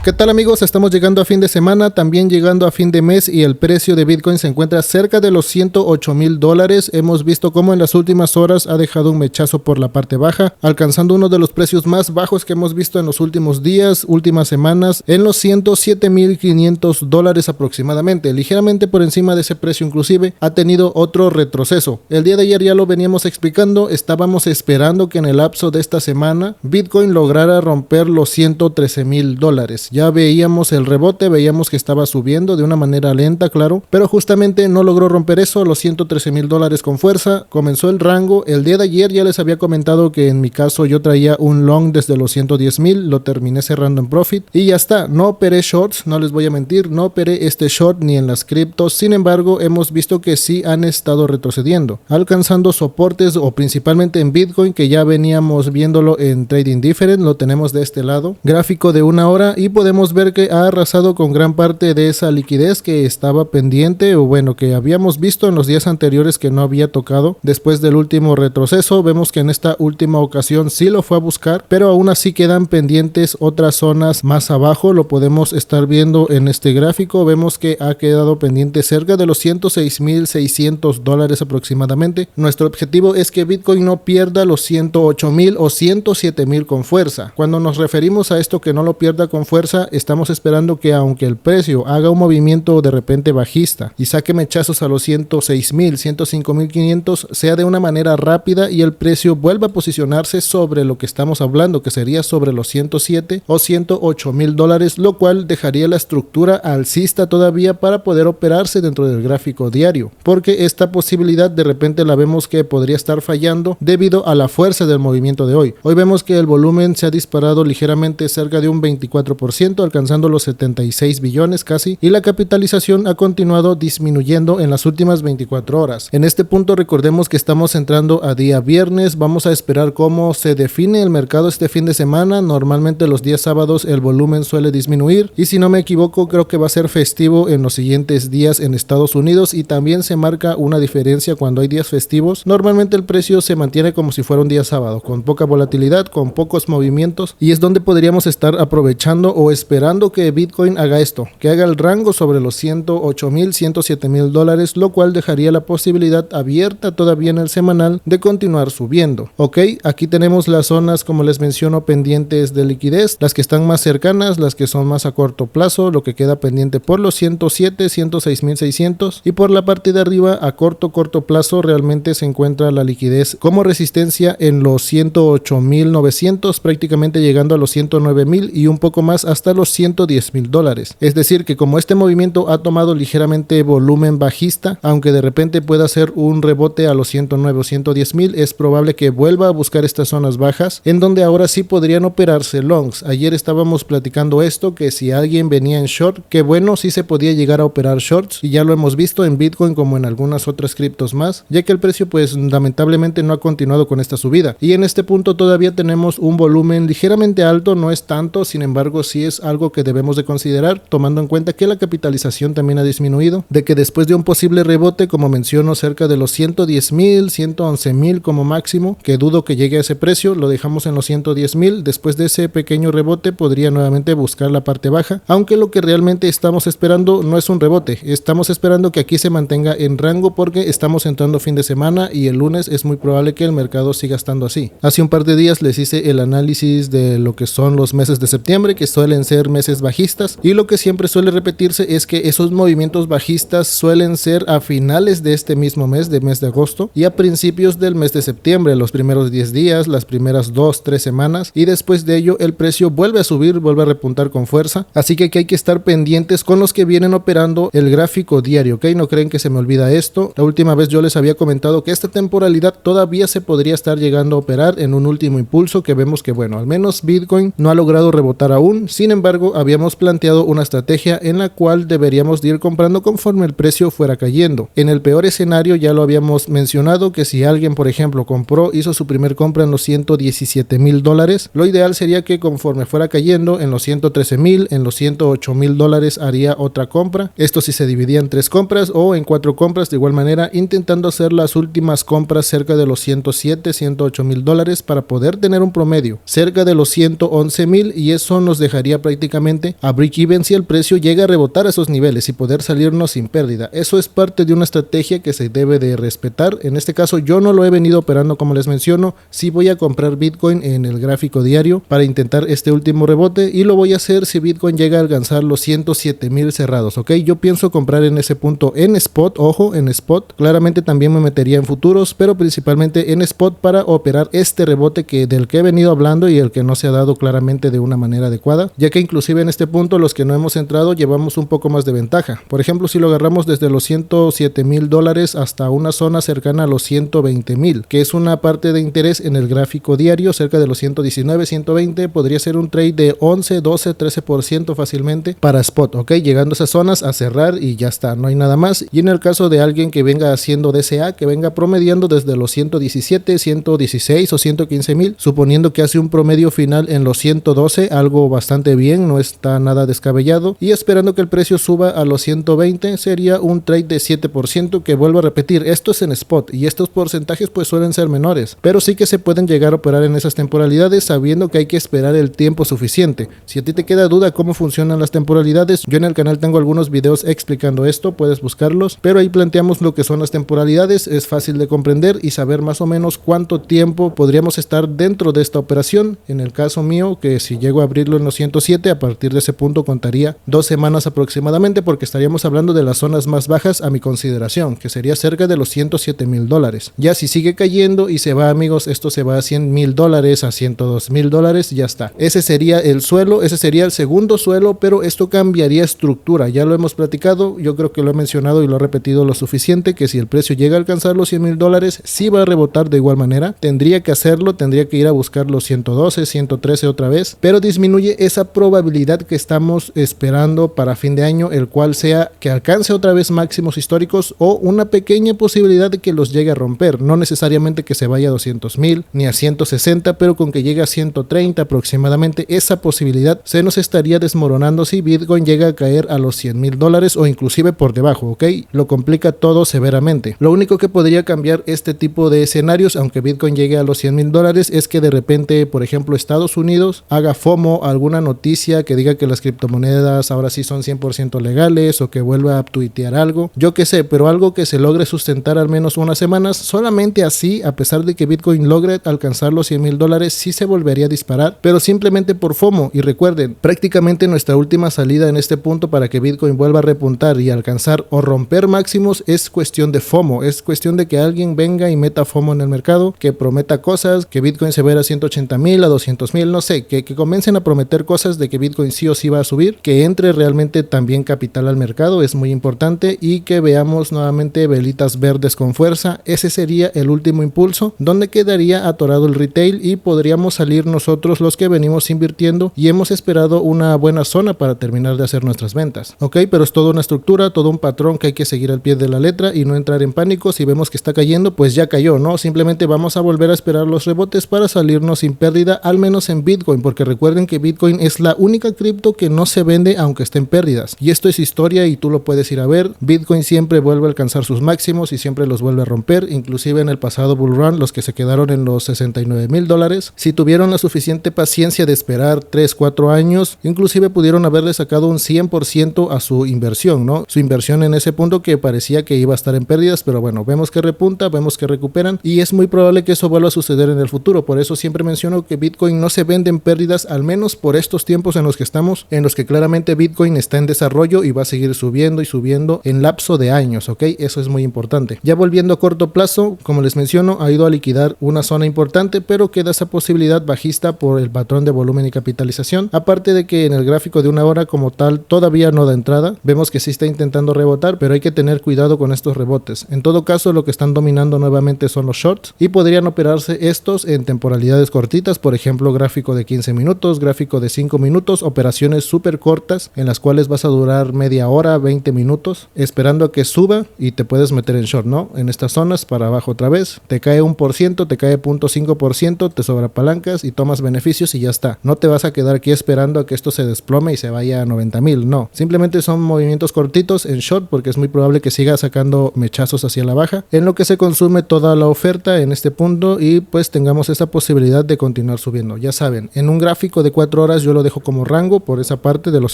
¿Qué tal amigos? Estamos llegando a fin de semana, también llegando a fin de mes y el precio de Bitcoin se encuentra cerca de los $108,000. Hemos visto cómo en las últimas horas ha dejado un mechazo por la parte baja, alcanzando uno de los precios más bajos que hemos visto en los últimos días, últimas semanas, en los $107,500 aproximadamente, ligeramente por encima de ese precio. Inclusive ha tenido otro retroceso. El día de ayer ya lo veníamos explicando, estábamos esperando que en el lapso de esta semana Bitcoin lograra romper los $113,000. Ya veíamos el rebote, veíamos que estaba subiendo de una manera lenta, claro, pero justamente no logró romper eso, los $113,000 con fuerza. Comenzó el rango. El día de ayer ya les había comentado que en mi caso yo traía un long desde los 110,000, lo terminé cerrando en profit y ya está. No operé shorts, no les voy a mentir, no operé este short ni en las criptos. Sin embargo, hemos visto que sí han estado retrocediendo, alcanzando soportes, o principalmente en Bitcoin, que ya veníamos viéndolo en Trading Different, lo tenemos de este lado, gráfico de 1 hora, y podemos ver que ha arrasado con gran parte de esa liquidez que estaba pendiente, o bueno, que habíamos visto en los días anteriores que no había tocado. Después del último retroceso, vemos que en esta última ocasión sí lo fue a buscar, pero aún así quedan pendientes otras zonas más abajo. Lo podemos estar viendo en este gráfico. Vemos que ha quedado pendiente cerca de los $106,600 aproximadamente. Nuestro objetivo es que Bitcoin no pierda los 108,000 o 107,000 con fuerza. Cuando nos referimos a esto, que no lo pierda con fuerza, estamos esperando que aunque el precio haga un movimiento de repente bajista y saque mechazos a los 106,000, 105,500, sea de una manera rápida y el precio vuelva a posicionarse sobre lo que estamos hablando, que sería sobre los 107 o $108,000, lo cual dejaría la estructura alcista todavía para poder operarse dentro del gráfico diario, porque esta posibilidad de repente la vemos que podría estar fallando debido a la fuerza del movimiento de hoy. Hoy vemos que el volumen se ha disparado ligeramente, cerca de un 24%, alcanzando los 76 billones casi, y la capitalización ha continuado disminuyendo en las últimas 24 horas. En este punto recordemos que estamos entrando a día viernes. Vamos a esperar cómo se define el mercado este fin de semana. Normalmente los días sábados el volumen suele disminuir, y si no me equivoco creo que va a ser festivo en los siguientes días en Estados Unidos, y también se marca una diferencia cuando hay días festivos. Normalmente el precio se mantiene como si fuera un día sábado, con poca volatilidad, con pocos movimientos, y es donde podríamos estar aprovechando o esperando que Bitcoin haga esto, que haga el rango sobre los 108,000, 107,000 dólares, lo cual dejaría la posibilidad abierta todavía en el semanal de continuar subiendo. Ok, aquí tenemos las zonas, como les menciono, pendientes de liquidez, las que están más cercanas, las que son más a corto plazo, lo que queda pendiente por los 107, 106,600, y por la parte de arriba a corto plazo realmente se encuentra la liquidez como resistencia en los 108,900, prácticamente llegando a los 109,000 y un poco más hasta los $110,000. Es decir, que como este movimiento ha tomado ligeramente volumen bajista, aunque de repente pueda hacer un rebote a los 109 o 110,000, es probable que vuelva a buscar estas zonas bajas, en donde ahora sí podrían operarse longs. Ayer estábamos platicando esto, que si alguien venía en short, que bueno, sí se podía llegar a operar shorts, y ya lo hemos visto en Bitcoin como en algunas otras criptos más, ya que el precio pues lamentablemente no ha continuado con esta subida, y en este punto todavía tenemos un volumen ligeramente alto, no es tanto, sin embargo sí es algo que debemos de considerar, tomando en cuenta que la capitalización también ha disminuido, de que después de un posible rebote, como menciono, cerca de los 110,000, 111,000 como máximo, que dudo que llegue a ese precio, lo dejamos en los 110,000, después de ese pequeño rebote podría nuevamente buscar la parte baja, aunque lo que realmente estamos esperando no es un rebote, estamos esperando que aquí se mantenga en rango, porque estamos entrando fin de semana y el lunes es muy probable que el mercado siga estando así. Hace un par de días les hice el análisis de lo que son los meses de septiembre, que suelen ser meses bajistas, y lo que siempre suele repetirse es que esos movimientos bajistas suelen ser a finales de este mismo mes, de agosto, y a principios del mes de septiembre, los primeros 10 días, las primeras 2-3 semanas, y después de ello el precio vuelve a subir, vuelve a repuntar con fuerza. Así que aquí hay que estar pendientes con los que vienen operando el gráfico diario, ¿ok? No creen que se me olvida esto. La última vez yo les había comentado que esta temporalidad todavía se podría estar llegando a operar en un último impulso, que vemos que bueno, al menos Bitcoin no ha logrado rebotar aún. Sin embargo, habíamos planteado una estrategia en la cual deberíamos de ir comprando conforme el precio fuera cayendo. En el peor escenario ya lo habíamos mencionado, que si alguien por ejemplo compró, hizo su primer compra en los $117,000, lo ideal sería que conforme fuera cayendo en los 113,000, en los $108,000 haría otra compra. Esto si se dividía en 3 compras o en 4 compras de igual manera, intentando hacer las últimas compras cerca de los 107, $108,000 para poder tener un promedio cerca de los 111,000, y eso nos dejaría llegaría prácticamente a break-even si el precio llega a rebotar a esos niveles y poder salirnos sin pérdida. Eso es parte de una estrategia que se debe de respetar. En este caso yo no lo he venido operando como les menciono, sí voy a comprar Bitcoin en el gráfico diario para intentar este último rebote y lo voy a hacer si Bitcoin llega a alcanzar los 107,000 cerrados, ok. Yo pienso comprar en ese punto en spot, ojo, en spot. Claramente también me metería en futuros, pero principalmente en spot para operar este rebote del que he venido hablando y el que no se ha dado claramente de una manera adecuada, ya que inclusive en este punto los que no hemos entrado llevamos un poco más de ventaja. Por ejemplo, si lo agarramos desde los 107,000 dólares hasta una zona cercana a los 120,000, que es una parte de interés en el gráfico diario, cerca de los 119, 120, podría ser un trade de 11, 12, 13% fácilmente para spot, ok, llegando a esas zonas a cerrar y ya está, no hay nada más. Y en el caso de alguien que venga haciendo DCA, que venga promediando desde los 117, 116 o 115,000, suponiendo que hace un promedio final en los 112, algo bastante bien, no está nada descabellado, y esperando que el precio suba a los 120, sería un trade de 7%, que vuelvo a repetir, esto es en spot y estos porcentajes pues suelen ser menores, pero sí que se pueden llegar a operar en esas temporalidades sabiendo que hay que esperar el tiempo suficiente. Si a ti te queda duda cómo funcionan las temporalidades, yo en el canal tengo algunos videos explicando esto, puedes buscarlos, pero ahí planteamos lo que son las temporalidades, es fácil de comprender y saber más o menos cuánto tiempo podríamos estar dentro de esta operación. En el caso mío, que si llego a abrirlo en los 107, a partir de ese punto contaría 2 semanas aproximadamente, porque estaríamos hablando de las zonas más bajas a mi consideración, que sería cerca de los 107,000 dólares. Ya si sigue cayendo y se va, amigos, esto se va a 100,000 dólares, a 102,000 dólares, ya está. Ese sería el suelo, ese sería el segundo suelo, pero esto cambiaría estructura. Ya lo hemos platicado, yo creo que lo he mencionado y lo he repetido lo suficiente, que si el precio llega a alcanzar los 100,000 dólares, sí va a rebotar de igual manera. Tendría que hacerlo, tendría que ir a buscar los 112, 113 otra vez, pero disminuye esa probabilidad que estamos esperando para fin de año, el cual sea que alcance otra vez máximos históricos o una pequeña posibilidad de que los llegue a romper. No necesariamente que se vaya a 200,000 ni a 160, pero con que llegue a 130 aproximadamente, esa posibilidad se nos estaría desmoronando si Bitcoin llega a caer a los 100,000 dólares o inclusive por debajo, ok. Lo complica todo severamente. Lo único que podría cambiar este tipo de escenarios, aunque Bitcoin llegue a los 100,000 dólares, es que de repente, por ejemplo, Estados Unidos haga FOMO, alguna noticia que diga que las criptomonedas ahora sí son 100% legales, o que vuelva a tuitear algo, yo qué sé, pero algo que se logre sustentar al menos unas semanas. Solamente así, a pesar de que Bitcoin logre alcanzar los 100,000 dólares, sí se volvería a disparar, pero simplemente por FOMO. Y recuerden, prácticamente nuestra última salida en este punto para que Bitcoin vuelva a repuntar y alcanzar o romper máximos es cuestión de FOMO, es cuestión de que alguien venga y meta FOMO en el mercado, que prometa cosas, que Bitcoin se vea a 180,000, a 200,000, no sé, que comiencen a prometer cosas de que Bitcoin sí o sí va a subir, que entre realmente también capital al mercado, es muy importante, y que veamos nuevamente velitas verdes con fuerza. Ese sería el último impulso, donde quedaría atorado el retail y podríamos salir nosotros los que venimos invirtiendo y hemos esperado una buena zona para terminar de hacer nuestras ventas, ok, pero es toda una estructura, todo un patrón que hay que seguir al pie de la letra y no entrar en pánico. Si vemos que está cayendo, pues ya cayó, ¿no? Simplemente vamos a volver a esperar los rebotes para salirnos sin pérdida, al menos en Bitcoin, porque recuerden que Bitcoin es la única cripto que no se vende aunque esté en pérdidas, y esto es historia y tú lo puedes ir a ver. Bitcoin siempre vuelve a alcanzar sus máximos y siempre los vuelve a romper, inclusive en el pasado bull run, los que se quedaron en los 69,000 dólares, si tuvieron la suficiente paciencia de esperar 3-4 años, inclusive pudieron haberle sacado un 100% a su inversión, ¿no? Su inversión en ese punto que parecía que iba a estar en pérdidas, pero bueno, vemos que repunta, vemos que recuperan y es muy probable que eso vuelva a suceder en el futuro. Por eso siempre menciono que Bitcoin no se vende en pérdidas, al menos por estos tiempos en los que estamos, en los que claramente Bitcoin está en desarrollo y va a seguir subiendo y subiendo en lapso de años, ¿ok? Eso es muy importante. Ya volviendo a corto plazo, como les menciono, ha ido a liquidar una zona importante, pero queda esa posibilidad bajista por el patrón de volumen y capitalización. Aparte de que en el gráfico de una hora como tal todavía no da entrada, vemos que sí está intentando rebotar, pero hay que tener cuidado con estos rebotes. En todo caso, lo que están dominando nuevamente son los shorts y podrían operarse estos en temporalidades cortitas, por ejemplo, gráfico de 15 minutos, gráfico de 5 minutos, operaciones súper cortas en las cuales vas a durar media hora, 20 minutos, esperando a que suba y te puedes meter en short, ¿no? En estas zonas para abajo otra vez, te cae 1%, te cae 0.5%, te sobra palancas y tomas beneficios y ya está. No te vas a quedar aquí esperando a que esto se desplome y se vaya a 90,000, no. Simplemente son movimientos cortitos en short porque es muy probable que siga sacando mechazos hacia la baja, en lo que se consume toda la oferta en este punto y pues tengamos esa posibilidad de continuar subiendo. Ya saben, en un gráfico de 4 horas yo lo dejo como rango por esa parte de los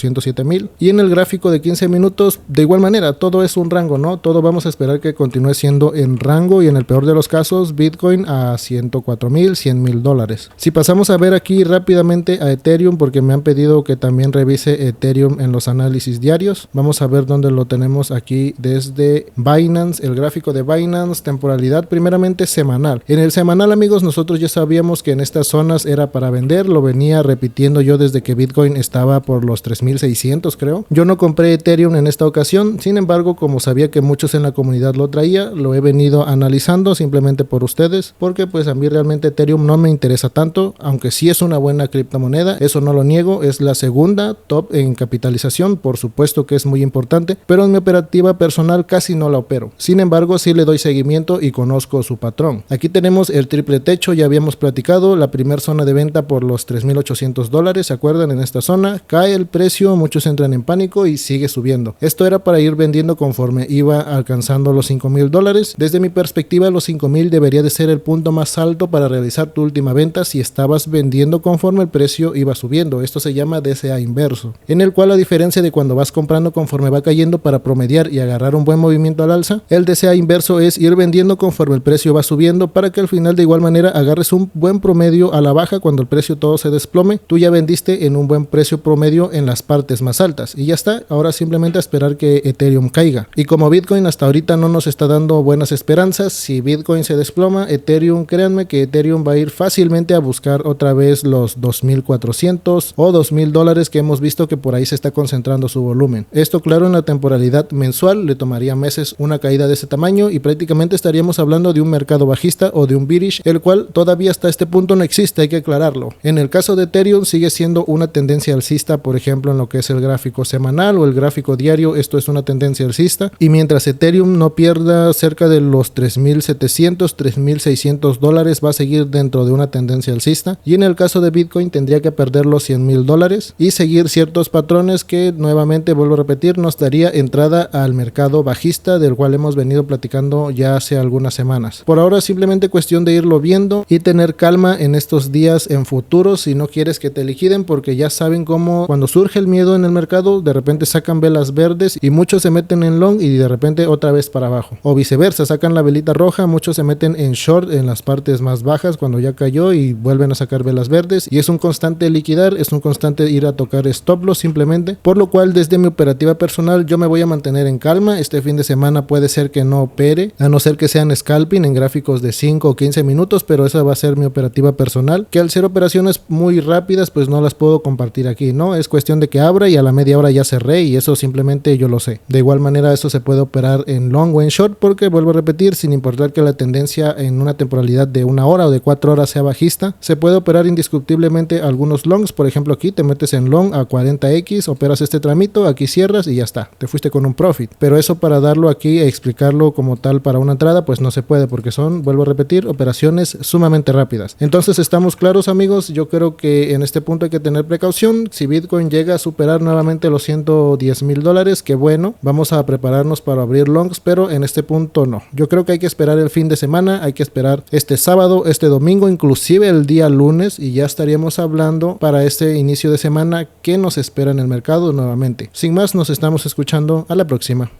107,000. Y en el gráfico de 15 minutos, de igual manera, todo es un rango, ¿no? Todo vamos a esperar que continúe siendo en rango y en el peor de los casos, Bitcoin a 104,000, 100,000 dólares. Si pasamos a ver aquí rápidamente a Ethereum, porque me han pedido que también revise Ethereum en los análisis diarios, vamos a ver dónde lo tenemos aquí desde Binance, el gráfico de Binance, temporalidad primeramente semanal. En el semanal, amigos, nosotros ya sabíamos que en estas zonas era para vender, lo venía repitiendo yo desde que Bitcoin estaba por los 3,600, creo. Yo no compré Ethereum en esta ocasión, sin embargo, como sabía que muchos en la comunidad lo traía, lo he venido analizando simplemente por ustedes, porque pues a mí realmente Ethereum no me interesa tanto, aunque sí es una buena criptomoneda, eso no lo niego, es la segunda top en capitalización, por supuesto que es muy importante, pero en mi operativa personal casi no la opero. Sin embargo, sí le doy seguimiento y conozco su patrón. Aquí tenemos el triple techo, ya habíamos platicado, la primera zona de venta por los 3,800 dólares, ¿se acuerdan? En esta zona cae el precio, muchos entran en pánico y sigue subiendo. Esto era para ir vendiendo conforme iba alcanzando los 5,000 dólares. Desde mi perspectiva, los 5,000 debería de ser el punto más alto para realizar tu última venta si estabas vendiendo conforme el precio iba subiendo. Esto se llama DCA inverso, en el cual, a diferencia de cuando vas comprando conforme va cayendo para promediar y agarrar un buen movimiento al alza, el DCA inverso es ir vendiendo conforme el precio va subiendo para que al final de igual manera agarres un buen promedio a la baja cuando el precio todo se desplome. Tú ya vendiste en un buen precio promedio en las partes más altas y ya está. Ahora simplemente a esperar que Ethereum caiga. Y como Bitcoin hasta ahorita no nos está dando buenas esperanzas, si Bitcoin se desploma, Ethereum, créanme que Ethereum va a ir fácilmente a buscar otra vez los 2,400 o 2,000 dólares que hemos visto que por ahí se está concentrando su volumen. Esto, claro, en la temporalidad mensual le tomaría meses una caída de ese tamaño y prácticamente estaríamos hablando de un mercado bajista o de un bearish, el cual todavía hasta este punto no existe, hay que aclararlo. En el caso de Ethereum sigue siendo una tendencia alcista, por ejemplo en lo que es el gráfico semanal o el gráfico diario, esto es una tendencia alcista, y mientras Ethereum no pierda cerca de los 3,700, 3,600 dólares va a seguir dentro de una tendencia alcista, y en el caso de Bitcoin tendría que perder los 100,000 dólares y seguir ciertos patrones que, nuevamente vuelvo a repetir, nos daría entrada al mercado bajista del cual hemos venido platicando ya hace algunas semanas. Por ahora simplemente cuestión de irlo viendo y tener calma en estos días en futuros si no quieres que te liquiden, porque ya saben cómo cuando surge el miedo en el mercado de repente sacan velas verdes y muchos se meten en long y de repente otra vez para abajo, o viceversa, sacan la velita roja, muchos se meten en short en las partes más bajas cuando ya cayó y vuelven a sacar velas verdes, y es un constante liquidar, es un constante ir a tocar stop loss simplemente, por lo cual desde mi operativa personal yo me voy a mantener en calma. Este fin de semana puede ser que no opere, a no ser que sean scalping en gráficos de 5 o 15 minutos, pero esa va a ser mi operativa personal, que al ser operaciones muy rápidas pues no las puedo compartir aquí, ¿no? Es cuestión de que abra y a la media hora ya cerré, y eso simplemente yo lo sé. De igual manera eso se puede operar en long o en short, porque vuelvo a repetir, sin importar que la tendencia en una temporalidad de 1 hora o de 4 horas sea bajista, se puede operar indiscutiblemente algunos longs. Por ejemplo, aquí te metes en long a 40x, operas este tramito, aquí cierras y ya está, te fuiste con un profit. Pero eso, para darlo aquí e explicarlo como tal para una entrada, pues no se puede, porque son, vuelvo a repetir, operaciones sumamente rápidas. Entonces estamos claros, amigos. Yo creo que en este punto hay que tener precaución. Si Bitcoin llega a superar nuevamente los 110,000 dólares, que bueno, vamos a prepararnos para abrir longs, pero en este punto no. Yo creo que hay que esperar el fin de semana, hay que esperar este sábado, este domingo, inclusive el día lunes, y ya estaríamos hablando para este inicio de semana qué nos espera en el mercado nuevamente. Sin más, nos estamos escuchando a la próxima.